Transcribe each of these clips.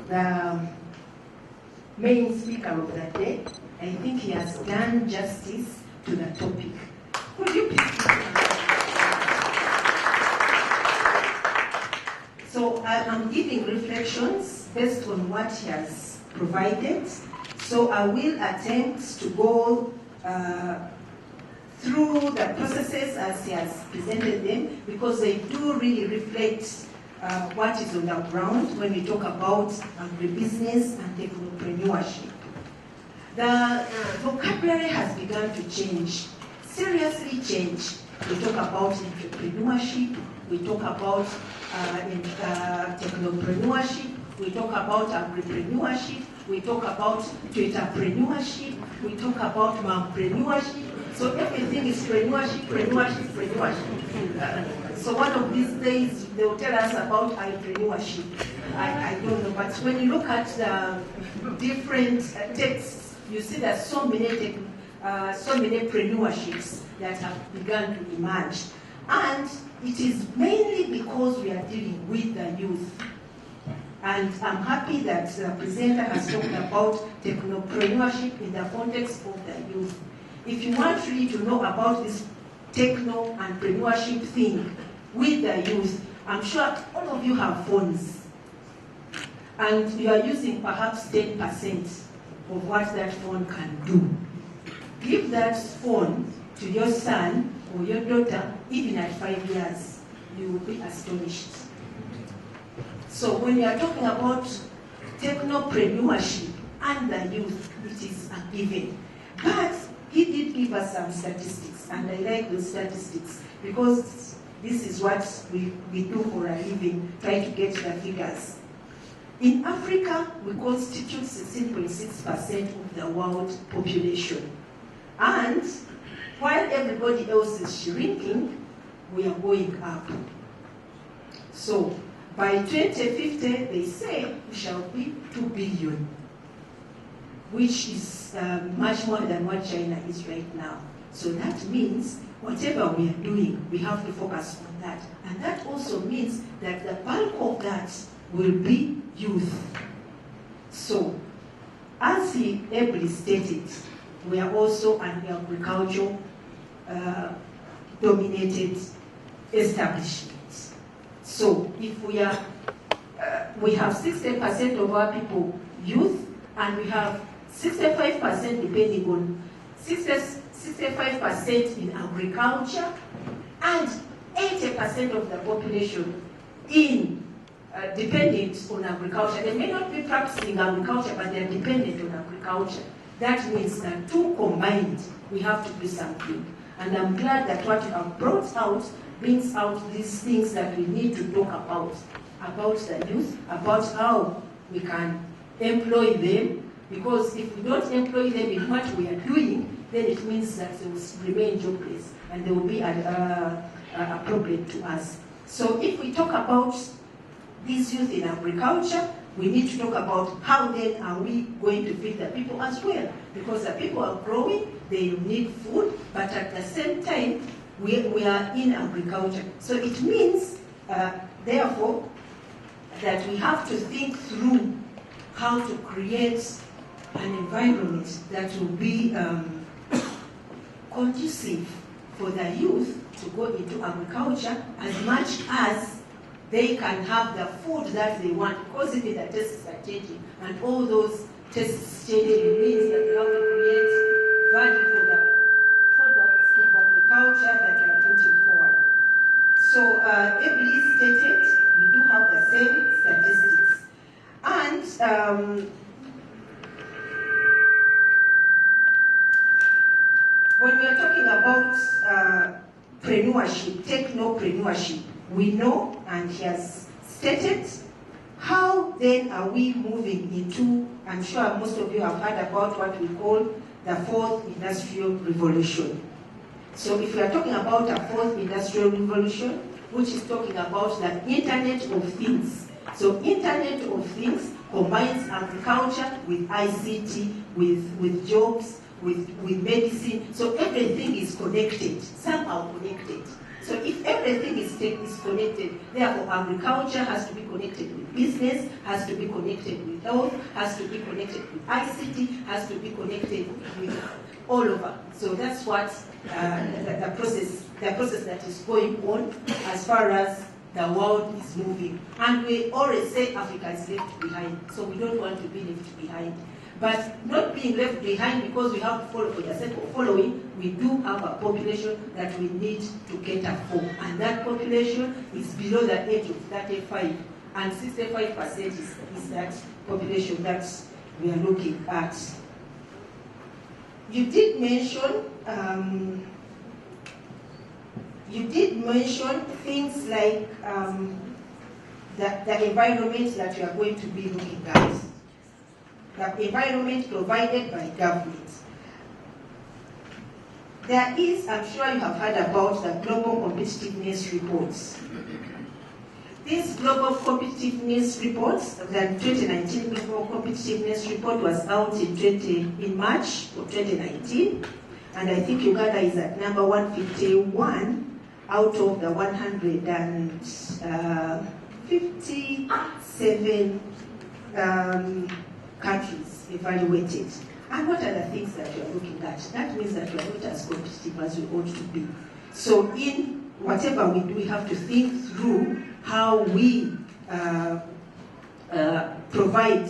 the main speaker of that day. I think he has done justice to the topic. Could you please? So I'm giving reflections based on what he has provided. So I will attempt to go through the processes as he has presented them, because they do really reflect what is on the ground when we talk about agribusiness and technopreneurship. The vocabulary has begun to change, seriously change. We talk about entrepreneurship, we talk about technopreneurship, we talk about agripreneurship, we talk about twitterpreneurship, we talk about mompreneurship. So everything is preneurship. So one of these days they will tell us about entrepreneurship. I don't know, but when you look at the different texts, you see that so many preneurships that have begun to emerge. And it is mainly because we are dealing with the youth. And I'm happy that the presenter has talked about technopreneurship in the context of the youth. If you want really to know about this techno and preneurship thing with the youth, I'm sure all of you have phones. And you are using perhaps 10% of what that phone can do. Give that phone to your son or your daughter, even at 5 years, you will be astonished. So when we are talking about technopreneurship and the youth, it is a given. But he did give us some statistics, and I like those statistics because this is what we do for a living, try to get the figures. In Africa, we constitute 16.6% of the world population. And while everybody else is shrinking, we are going up. So by 2050, they say we shall be 2 billion, which is much more than what China is right now. So that means whatever we are doing, we have to focus on that. And that also means that the bulk of that will be youth. So, as he ably stated, we are also an agricultural dominated establishment. So, if we are, we have 60% of our people youth, and we have 65% depending on 65% in agriculture, and 80% of the population in dependent on agriculture. They may not be practicing agriculture, but they are dependent on agriculture. That means that two combined, we have to do something. And I'm glad that what you have brought out brings out these things that we need to talk about the youth, about how we can employ them, because if we don't employ them in what we are doing, then it means that they will remain jobless and they will be a problem to us. So if we talk about these youth in agriculture, we need to talk about how then are we going to feed the people as well, because the people are growing, they need food, but at the same time, we are in agriculture. So it means, therefore, that we have to think through how to create an environment that will be conducive for the youth to go into agriculture as much as they can have the food that they want, because if the tastes are changing and all those tastes changing, it means that we have to create value for the products of agriculture that we are putting forward. So, ably stated, we do have the same statistics. And when we are talking about preneurship, technopreneurship, we know, and he has stated, how then are we moving into, I'm sure most of you have heard about what we call the fourth industrial revolution. So if we are talking about a fourth industrial revolution, which is talking about the Internet of Things. So Internet of Things combines agriculture with ICT, with jobs, with medicine. So everything is connected, somehow connected. So if everything is connected, therefore agriculture has to be connected with business, has to be connected with health, has to be connected with ICT, has to be connected with all over. So that's what the process that is going on as far as the world is moving. And we always say Africa is left behind, so we don't want to be left behind. But not being left behind because we have to follow for the sake of following, we do have a population that we need to cater for. And that population is below the age of 35. And 65% is that population that we are looking at. You did mention things like the environment that we are going to be looking at. The environment provided by government. There is, I'm sure you have heard about the Global Competitiveness Reports. This Global Competitiveness Report, the 2019 Global Competitiveness Report was out in March of 2019, and I think Uganda is at number 151 out of the 157 countries evaluated. And what are the things that you are looking at? That means that you are not as competitive as you ought to be. So in whatever we do, we have to think through how we provide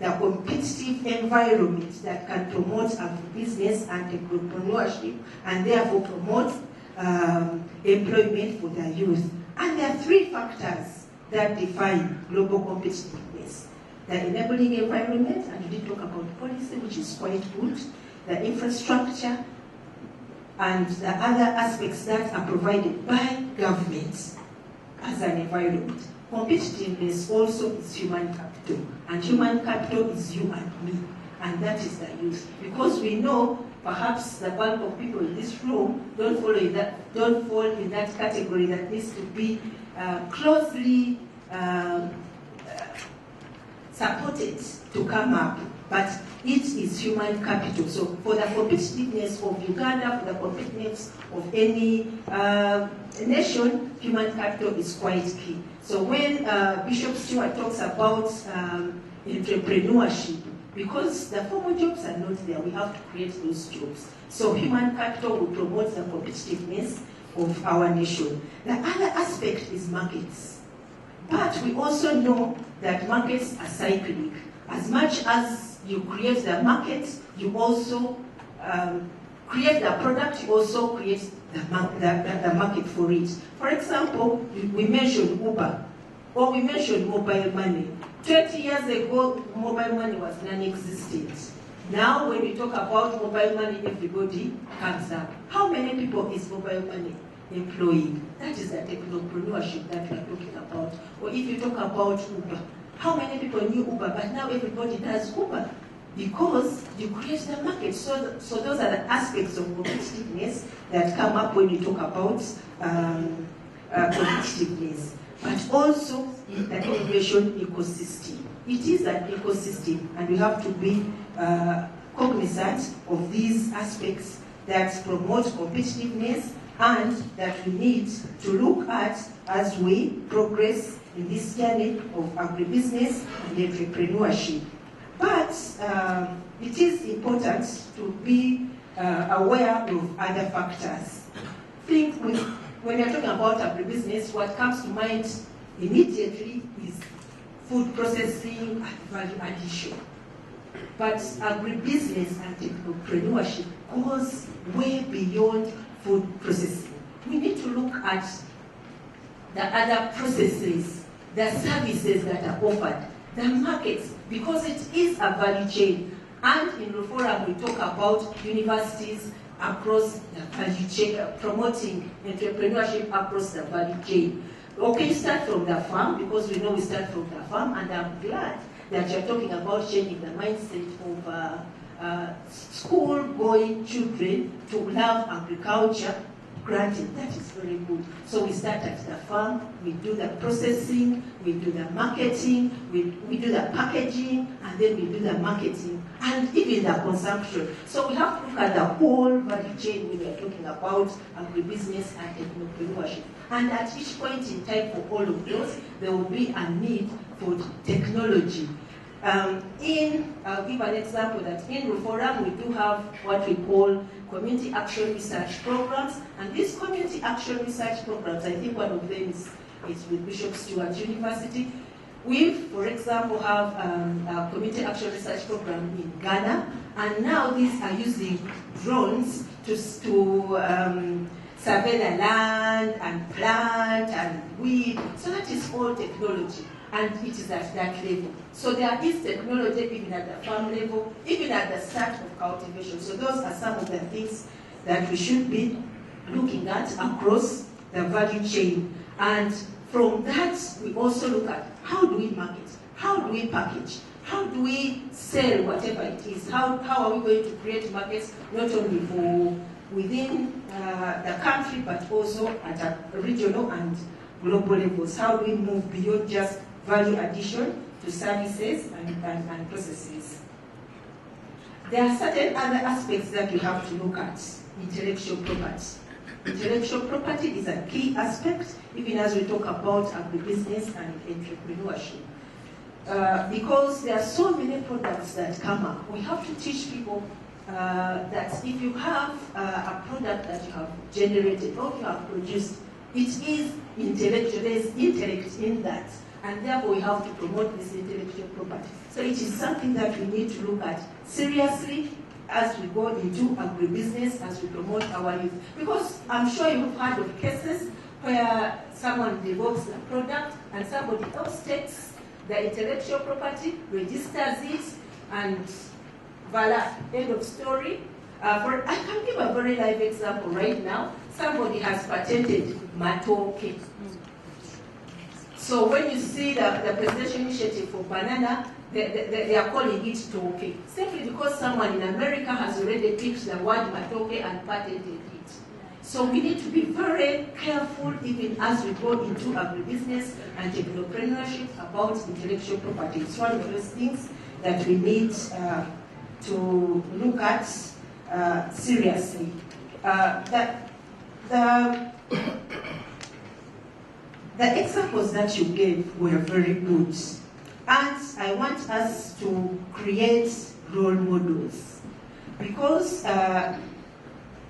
the competitive environment that can promote agribusiness and technopreneurship and therefore promote employment for the youth. And there are three factors that define global competitiveness. The enabling environment, and we did talk about policy, which is quite good, the infrastructure, and the other aspects that are provided by government as an environment. Competitiveness also is human capital, and human capital is you and me, and that is the youth. Because we know perhaps the bulk of people in this room don't fall in that category that needs to be closely supported to come up, but it is human capital. So for the competitiveness of Uganda, for the competitiveness of any nation, human capital is quite key. So when Bishop Stuart talks about entrepreneurship, because the formal jobs are not there, we have to create those jobs. So human capital will promote the competitiveness of our nation. The other aspect is markets. But we also know that markets are cyclic. As much as you create the market, you also create the product, you also create the market for it. For example, we mentioned Uber, or we mentioned mobile money. 20 years ago, mobile money was non-existent. Now, when we talk about mobile money, everybody comes up. How many people is mobile money employing? That is the technopreneurship that we are talking about. Or if you talk about Uber, how many people knew Uber, but now everybody does Uber because you create the market. So those are the aspects of competitiveness that come up when you talk about competitiveness. But also the innovation ecosystem. It is an ecosystem, and we have to be cognizant of these aspects that promote competitiveness and that we need to look at as we progress in this journey of agribusiness and entrepreneurship. But it is important to be aware of other factors. When you're talking about agribusiness, what comes to mind immediately is food processing and value addition. But agribusiness and technopreneurship goes way beyond food processing. We need to look at the other processes, the services that are offered, the markets, because it is a value chain. And in the forum, we talk about universities across the value chain, promoting entrepreneurship across the value chain. Okay, start from the farm, because we know we start from the farm, and I'm glad that you're talking about changing the mindset of school-going children to love agriculture granted. That is very good. So we start at the farm, we do the processing, we do the marketing, we do the packaging, and then we do the marketing, and even the consumption. So we have to look at the whole value chain when we are talking about agribusiness and technopreneurship. And at each point in time for all of those, there will be a need for technology. I'll give an example that in Ruforum we do have what we call community action research programs, and these community action research programs, I think one of them is with Bishop Stuart University. We, for example, have a community action research program in Ghana, and now these are using drones to survey the land and plant and weed. So that is all technology, and it is at that level. So there is technology even at the farm level, even at the start of cultivation. So those are some of the things that we should be looking at across the value chain. And from that, we also look at how do we market, how do we package, how do we sell whatever it is, how are we going to create markets not only for within the country but also at a regional and global levels. How do we move beyond just value addition to services and processes? There are certain other aspects that you have to look at. Intellectual property. Intellectual property is a key aspect, even as we talk about agribusiness and entrepreneurship. Because there are so many products that come up, we have to teach people that if you have a product that you have generated or you have produced, it is intellectual, there is intellect in that, and therefore we have to promote this intellectual property. So it is something that we need to look at seriously as we go into agribusiness, as we promote our youth. Because I'm sure you've heard of cases where someone develops a product and somebody else takes the intellectual property, registers it, and voila, end of story. I can give a very live example right now. Somebody has patented matoke. So when you see the presidential initiative for banana, they are calling it toke, simply because someone in America has already picked the word matoke and patented it. So we need to be very careful even as we go into agribusiness and technopreneurship about intellectual property. It's one of those things that we need to look at seriously. The examples that you gave were very good. And I want us to create role models. Because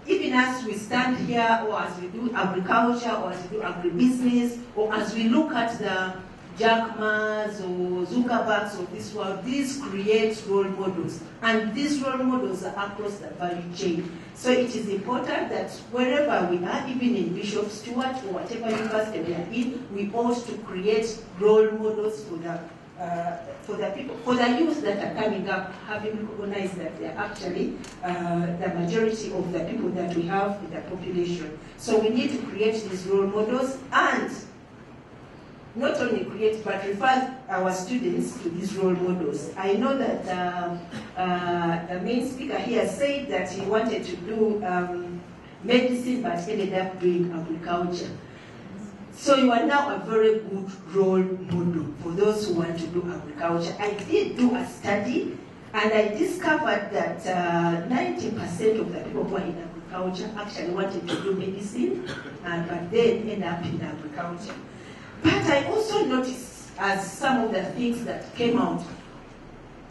even as we stand here, or as we do agriculture, or as we do agribusiness, or as we look at the Jack Ma's or Zuckerberg's of this world, these create role models. And these role models are across the value chain. So it is important that wherever we are, even in Bishop Stuart or whatever university we are in, we ought to create role models for the people, for the youth that are coming up, having recognized that they are actually the majority of the people that we have in the population. So we need to create these role models and not only create, but refer our students to these role models. I know that the main speaker here said that he wanted to do medicine, but ended up doing agriculture. So you are now a very good role model for those who want to do agriculture. I did do a study, and I discovered that 90% of the people who are in agriculture actually wanted to do medicine, but then end up in agriculture. But I also noticed, as some of the things that came out,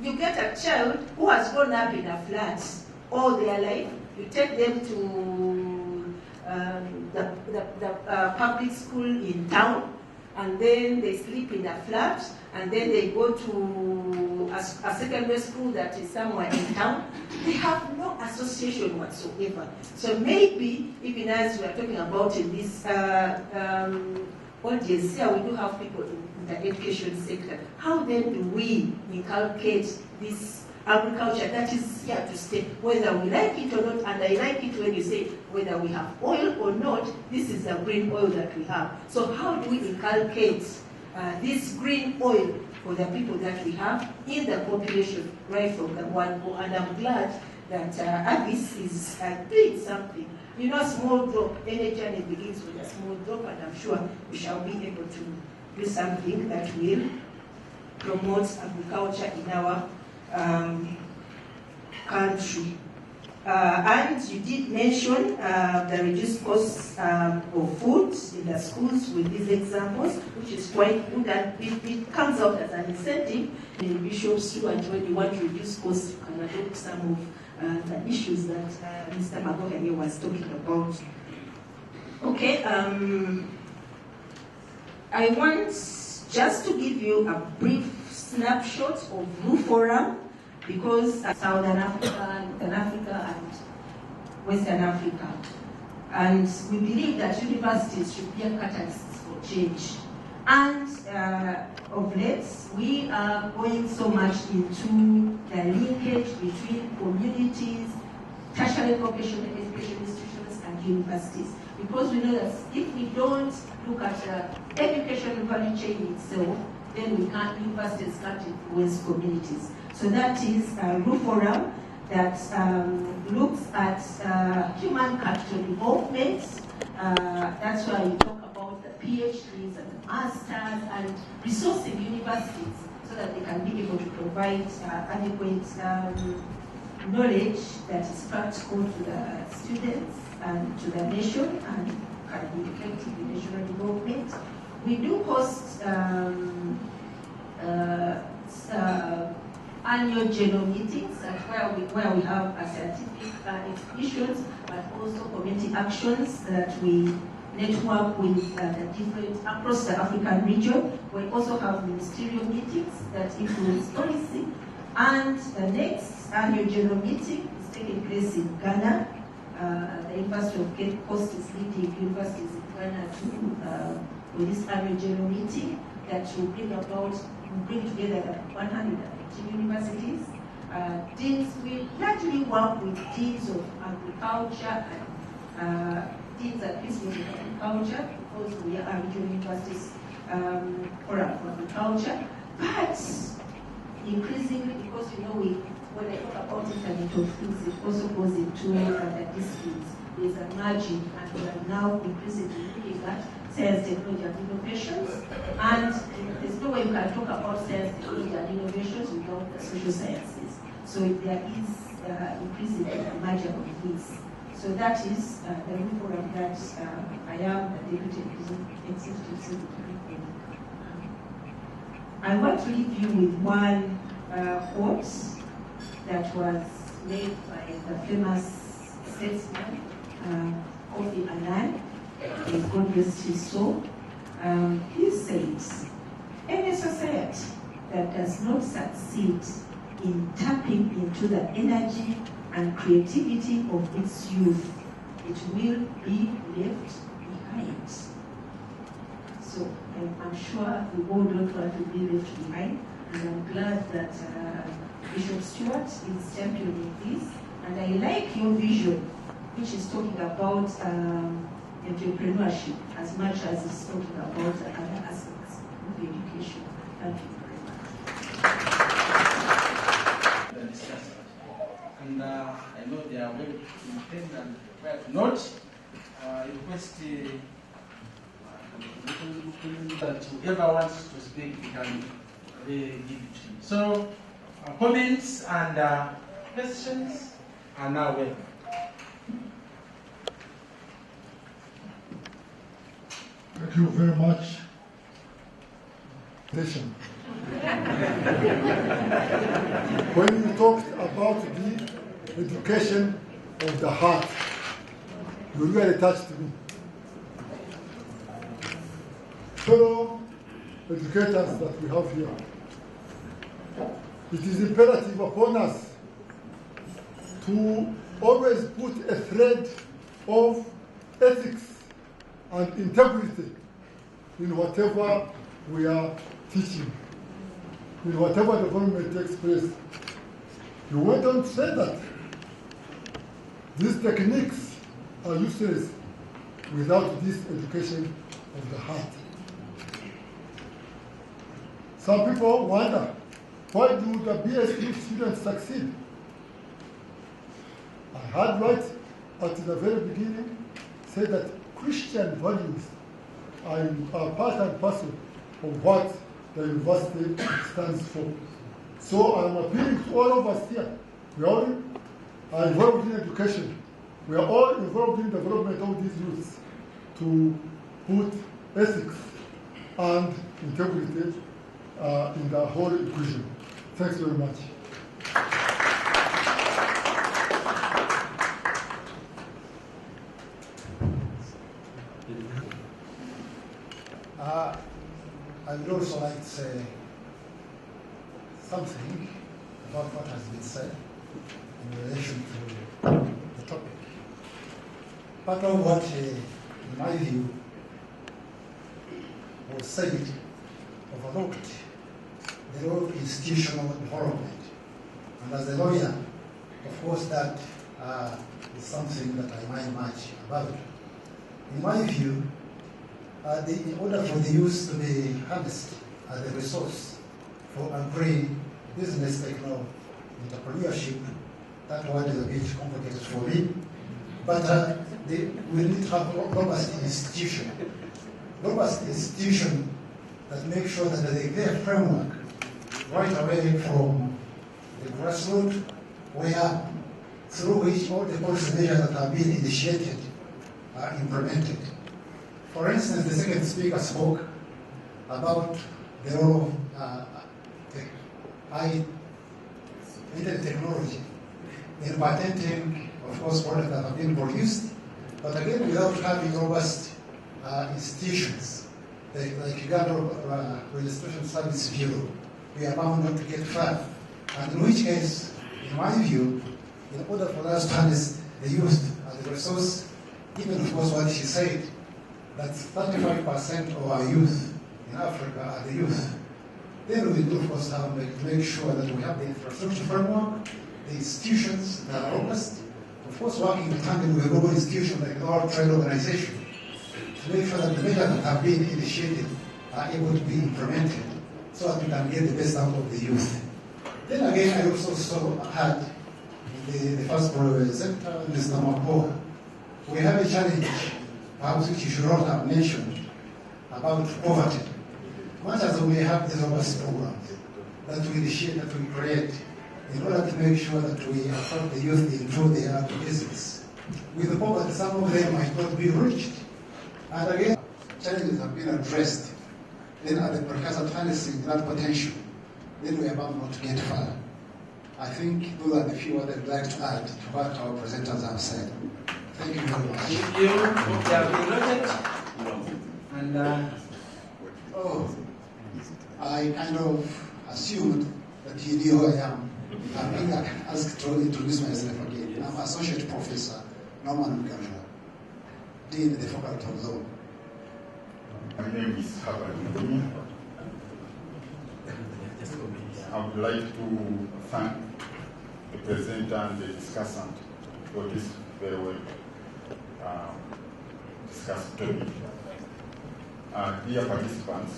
you get a child who has grown up in a flat all their life, you take them to the public school in town, and then they sleep in a flat, and then they go to a secondary school that is somewhere in town. They have no association whatsoever. So maybe, even as we are talking about in this audience here, we do have people in the education sector. How then do we inculcate this agriculture that is here to stay, whether we like it or not? And I like it when you say whether we have oil or not, this is the green oil that we have. So how do we inculcate this green oil for the people that we have in the population right from the one go? And I'm glad that Avis is doing something. You know, small drop, any journey begins with a small drop, and I'm sure we shall be able to do something that will promote agriculture in our country. And you did mention the reduced costs of food in the schools with these examples, which is quite good, and it comes out as an incentive in bishops too, and when you want to reduce costs, you can adopt some of the issues that Mr. Magohanye was talking about. Okay, I want just to give you a brief snapshot of Blue Forum, because Southern Africa, Northern Africa, and Western Africa. And we believe that universities should be a catalyst for change. And of late, we are going so much into the linkage between communities, tertiary vocational education institutions, and universities. Because we know that if we don't look at the educational value chain itself, then universities can't influence communities. So that is a Blue Forum that looks at human capital development. That's why we talk about the PhDs and the masters and resourcing universities so that they can be able to provide adequate knowledge that is practical to the students and to the nation and can be effective in national development. We do host annual general meetings where we have scientific exhibitions, but also community actions that we network with the different across the African region. We also have ministerial meetings that influence policy, and the next annual general meeting is taking place in Ghana. The University of Cape Coast is leading universities in Ghana with this annual general meeting that will bring together the 118 universities. We largely work with deans of agriculture and deans and principals of agriculture, because we are regional universities for agriculture. But increasingly, because when I talk about Internet of Things, it also goes into other disciplines. There's a merging, and we are now increasingly looking at science, technology, and innovations. And there's no way we can talk about science, technology, and innovations without the social sciences. So there is increasingly a merger of these. So that is the Blue Forum that I am the Deputy Executive Secretary for. I want to leave you with one quote that was made by the famous statesman, Kofi Annan. God rest his soul. He says, any society that does not succeed in tapping into the energy and creativity of its youth, it will be left behind. So I'm sure we all don't want to be left behind, and I'm glad that Bishop Stuart is championing this. And I like your vision, which is talking about entrepreneurship as much as it's talking about the other aspects of education. Thank you very much. And I know they are well intended and where to not request that whoever wants to speak can really give it to you. So comments and questions are now welcome. Thank you very much. When you talked about the education of the heart, you really touched me. Fellow educators that we have here, it is imperative upon us to always put a thread of ethics and integrity in whatever we are teaching, in whatever development takes place. You went on to say that these techniques are useless without this education of the heart. Some people wonder, why do the BSc students succeed? I heard right at the very beginning, said that Christian values are part and parcel of what the university stands for. So I'm appealing to all of us here. We all are involved in education. We are all involved in the development of these youths to put ethics and integrity in the whole equation. Thanks very much. I would also like to say something about what has been said in relation to the topic. Part of what, in my view, was said overlooked the role of institutional development. And as a lawyer, of course, that is something that I mind much about. In my view, in order for the youth to be harnessed as a resource for agri-business technopreneurship, that word is a bit complicated for me, but we need to have robust institution that make sure that there is a clear framework right away from the grassroots where through which all the policy measures that have been initiated are implemented. For instance, the second speaker spoke about the role of internet technology in patenting, of course, products that have been produced, but again, without having robust institutions like Uganda Registration Service Bureau, we are bound not to get far. And in which case, in my view, in order for us to harness the youth as a resource, even of course what she said, that 35% of our youth in Africa are the youth, then we do of course have to make sure that we have the infrastructure framework, the institutions that are robust, of course working in tandem with a global institution like the World Trade Organization, to make sure that the measures that have been initiated are able to be implemented so that we can get the best out of the youth. Then again, I also had in the first presenter, Mr. Mapoa, we have a challenge, perhaps which you should not have mentioned, about poverty. Much as we have these robust programs that we initiate, that we create, in order to make sure that we attract the youth into their business. With the poverty, some of them might not be reached. And again, challenges have been addressed. Then at the precursor to harnessing that potential, then we are bound not to get far. I think those are the few words I'd like to add to what our presenters have said. Thank you very much. Thank you. Hope they have been noted. And I kind of assumed that you knew who I am. I'm being asked to introduce myself again. I'm Associate Professor Norman Muganga, Dean of the Faculty of Law. My name is Herbert Muganga. I would like to thank the presenter and the discussant for this very well discussed topic. Dear participants,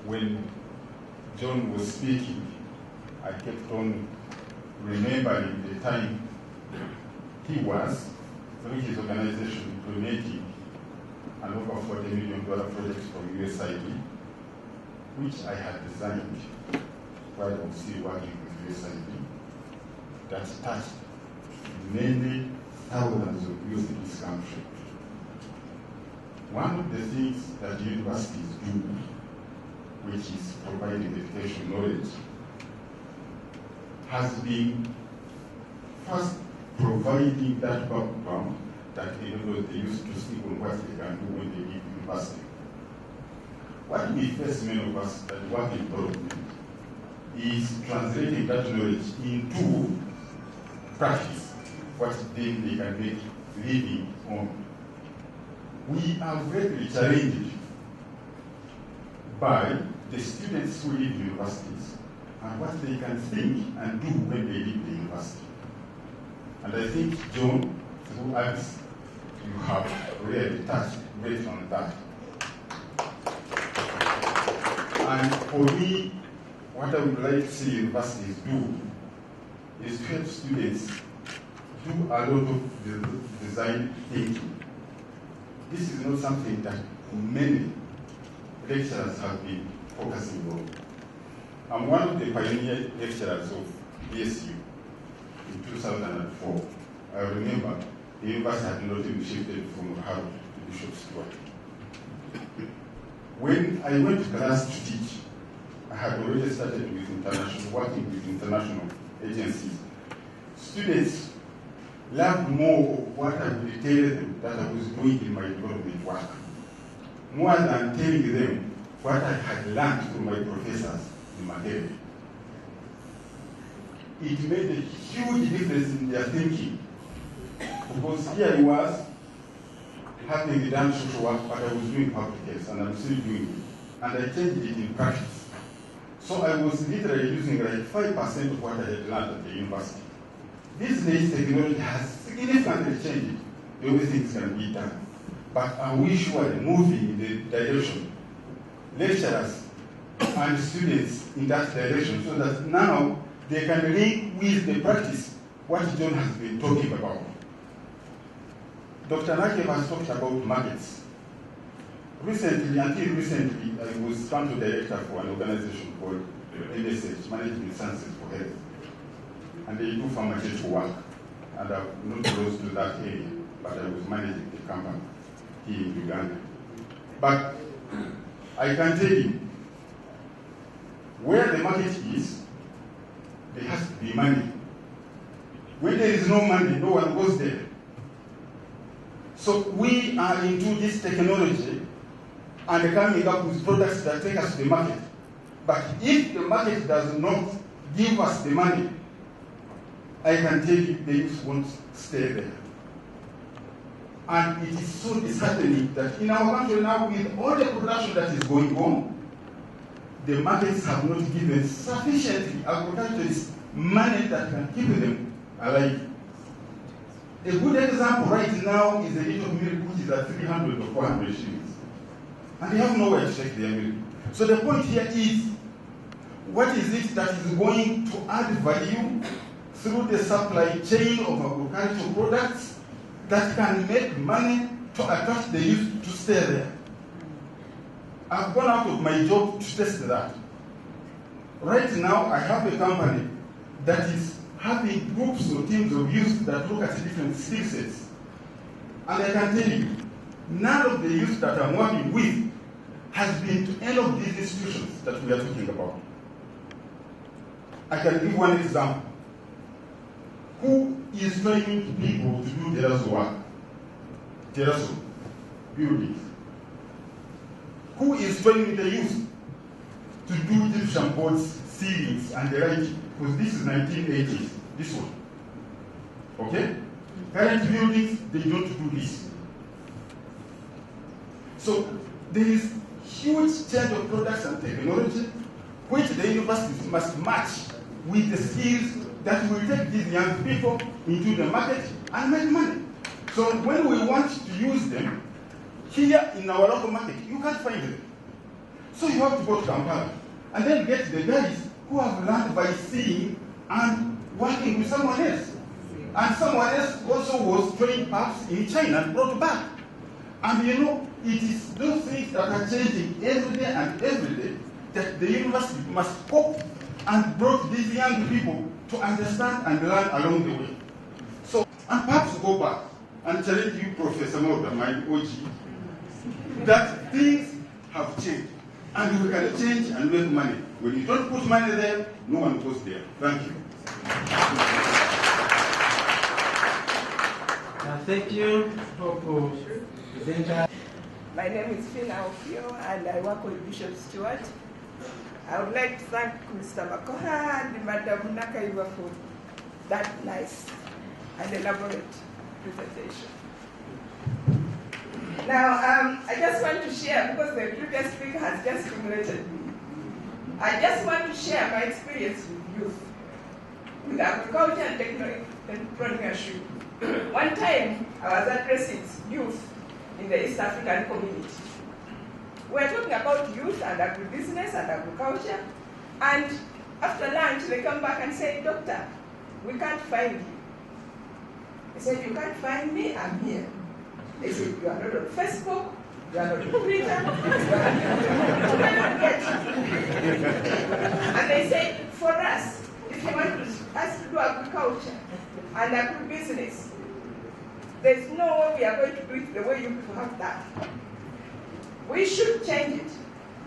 when John was speaking, I kept on remembering the time he was, through his organization, donating an over $40 million project from USAID, which I had designed while I was still working with USAID, that touched many thousands of youth in this country. One of the things that universities do, which is providing education knowledge, has been first providing that background that enables the youth to speak on what they can do when they leave university. What we face, many of us that work in development, is translating that knowledge into practice, what then they can make living on. We are greatly challenged by the students who leave universities and what they can think and do when they leave the university. And I think, John, through us, you have really touched based on that. And for me, what I would like to see universities do is to help students do a lot of design thinking. This is not something that many lecturers have been focusing on. I'm one of the pioneer lecturers of BSU in 2004. I remember the university had not even shifted from Harvard to Bishop Stuart. When I went to class to teach, I had already started with working with international agencies. Students loved more of what I would tell them that I was doing in my development work, more than telling them what I had learned from my professors in material. It made a huge difference in their thinking, because here I was, having done social work, but I was doing public health, and I'm still doing it. And I changed it in practice. So I was literally using like 5% of what I had learned at the university. These days, technology has significantly changed the way things can be done. But are we surely moving in the direction, lecturers and students in that direction, so that now they can link with the practice what John has been talking about? Dr. Nakev has talked about markets. Recently, until recently, I was country director for an organization called MSH, Management Sciences for Health. And they do pharmaceutical work. And I'm not close to that area, but I was managing the company here in Uganda. But I can tell you, where the market is, there has to be money. When there is no money, no one goes there. So we are into this technology and coming up with products that take us to the market. But if the market does not give us the money, I can tell you the youth won't stay there. And it is so disheartening that in our country now, with all the production that is going on, the markets have not given sufficiently agriculturists money that can keep them alive. A good example right now is a liter of milk which is at 300 or 400 shillings. And they have nowhere to take their milk. So the point here is, what is it that is going to add value through the supply chain of agricultural products that can make money to attract the youth to stay there? I've gone out of my job to test that. Right now, I have a company that is having groups or teams of youth that look at different skill sets. And I can tell you, none of the youth that I'm working with has been to any of these institutions that we are talking about. I can give one example. Who is training people to do terrace work? Terrace buildings. Who is training the youth to do Egyptian boards, ceilings, and the lighting? Because this is 1980s, this one. Okay? Current buildings, they don't do this. So there is huge change of products and technology which the universities must match with the skills that will take these young people into the market and make money. So when we want to use them, here in our local market, you can't find them. So you have to go to Kampala and then get the guys who have learned by seeing and working with someone else. And someone else also was trained perhaps in China and brought back. And you know, it is those things that are changing every day and every day that the university must cope and brought these young people to understand and learn along the way. So, and perhaps go back and challenge you, Professor Morda, my OG, that things have changed. And we can change and make money. When you don't put money there, no one goes there. Thank you. Thank you for presenting. My name is Fina Ofio and I work with Bishop Stuart. I would like to thank Mr. Makoha and Madam Nakaiva for that nice and elaborate presentation. Now, I just want to share, because the previous speaker has just stimulated me, I just want to share my experience with youth, with agriculture and technopreneurship. One time, I was addressing youth in the East African community. We were talking about youth and agribusiness and agriculture, and after lunch, they come back and say, "Doctor, we can't find you." They said, you can't find me, I'm here. They said, you are not on Facebook, you are not on Twitter, you cannot get it. And they said, for us, if you want us to do agriculture and agribusiness, there's no way we are going to do it the way you people have done. We should change it.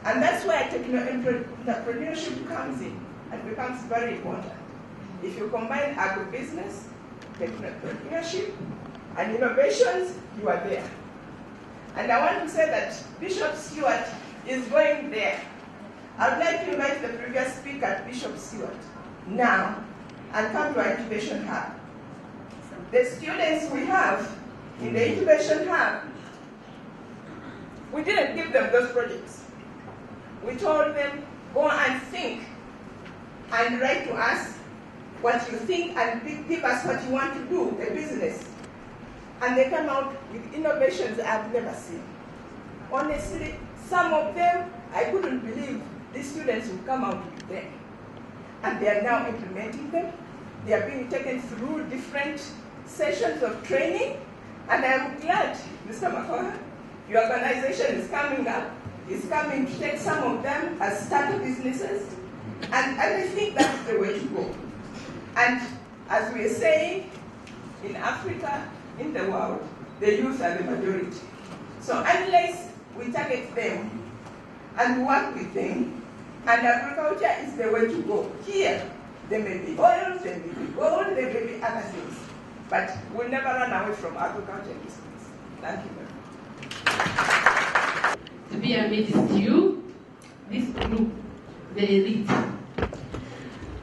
And that's where technopreneurship comes in and becomes very important. If you combine agribusiness, technopreneurship, and innovations, you are there. And I want to say that Bishop Stuart is going there. I'd like to invite the previous speaker, Bishop Stuart, now, and come to our incubation hub. The students we have in the incubation hub, we didn't give them those projects. We told them, go and think and write to us what you think and give us what you want to do, a business. And they come out with innovations I've never seen. Honestly, some of them, I couldn't believe these students would come out with them. And they are now implementing them. They are being taken through different sessions of training. And I'm glad, Mr. Makoha, your organization is coming up, is coming to take some of them as starter businesses. And I think that's the way to go. And as we are saying, in Africa, in the world, the youth are the majority. So unless we target them and work with them, and agriculture is the way to go. Here, there may be oil, there may be gold, there may be other things. But we'll never run away from agriculture business. Thank you very much. To be amidst you, this group, the elite.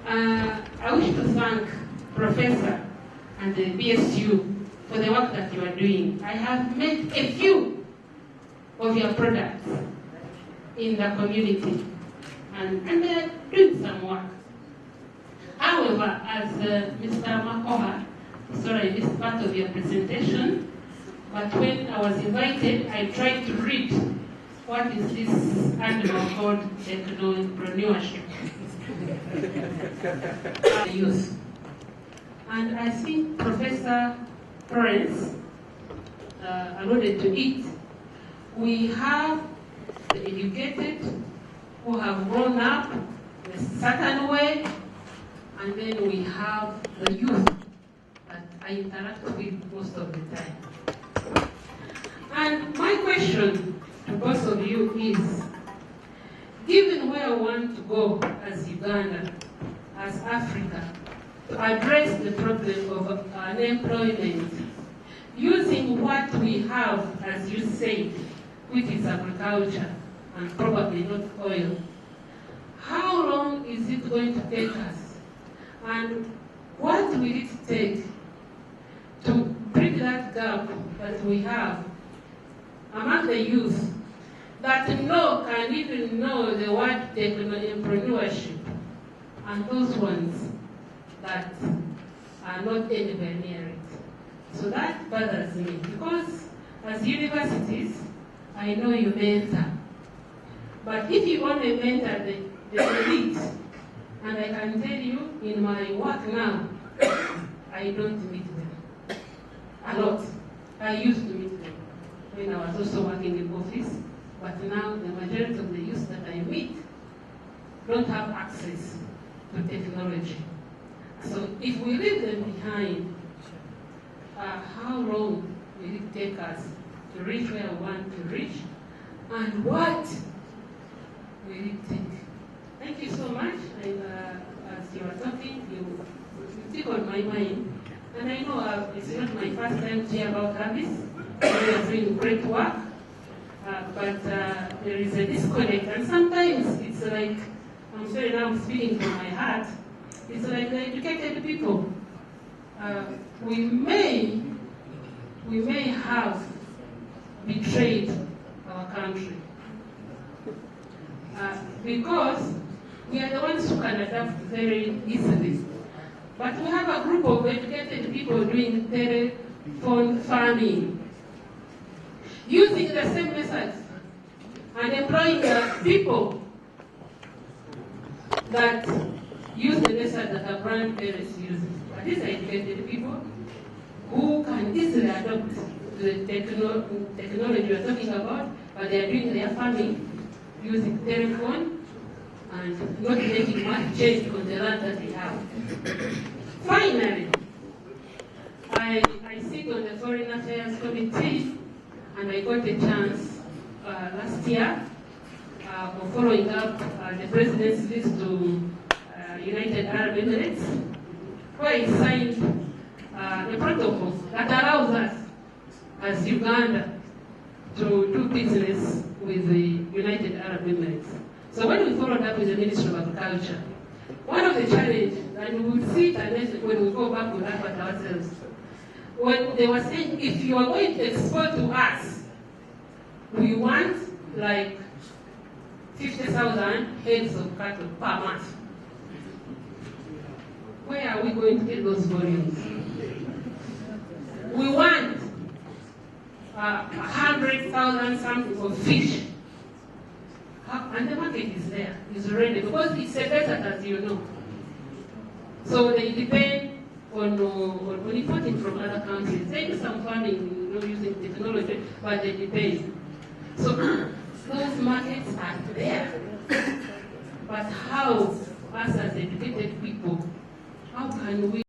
I wish to thank Professor and the BSU for the work that you are doing. I have met a few of your products in the community, and they are doing some work. However, as Mr. Makoha, sorry, I missed part of your presentation, but when I was invited, I tried to read what is this animal called technopreneurship. Youth. And I think Professor Florence alluded to it. We have the educated who have grown up a certain way, and then we have the youth that I interact with most of the time. And my question to both of you is, given where I want to go as Uganda, as Africa, to address the problem of unemployment, using what we have, as you said, which is agriculture and probably not oil, how long is it going to take us? And what will it take to bridge that gap that we have among the youth that can even know the word technopreneurship, and those ones that are not anywhere near it? So that bothers me, because as universities, I know you mentor. But if you only mentor the elite, and I can tell you in my work now, I don't meet them a lot. I used to meet them when I was also working in office, but now the majority of the youth that I meet don't have access to technology. So if we leave them behind, how long will it take us to reach where we want to reach? And what will it take? Thank you so much. As you are talking, you stick on my mind. And I know it's not my first time to hear about this. We are doing great work, but there is a disconnect. And sometimes it's like, I'm sorry now I'm speaking from my heart, it's like the educated people. We may have betrayed our country because we are the ones who can adapt very easily. But we have a group of educated people doing telephone farming, using the same methods and employing the people that use the methods that our grandparents use. But these are educated people who can easily adopt the technology we're talking about, but they are doing their farming using telephone and not making much change on the land that they have. Finally, I sit on the Foreign Affairs Committee, and I got a chance last year of following up the President's visit to United Arab Emirates, where he signed a protocol that allows us, as Uganda, to do business with the United Arab Emirates. So when we followed up with the Ministry of Agriculture, one of the challenges, and we will see it and when we go back, we'll laugh at ourselves, when they were saying, if you are going to export to us, we want like 50,000 heads of cattle per month. Where are we going to get those volumes? We want 100,000 something of fish. And the market is there, is ready, because it's a desert, as you know. So they depend on importing from other countries. They do some farming, using technology, but they depend. So those markets are there. But how, us as educated people, how can we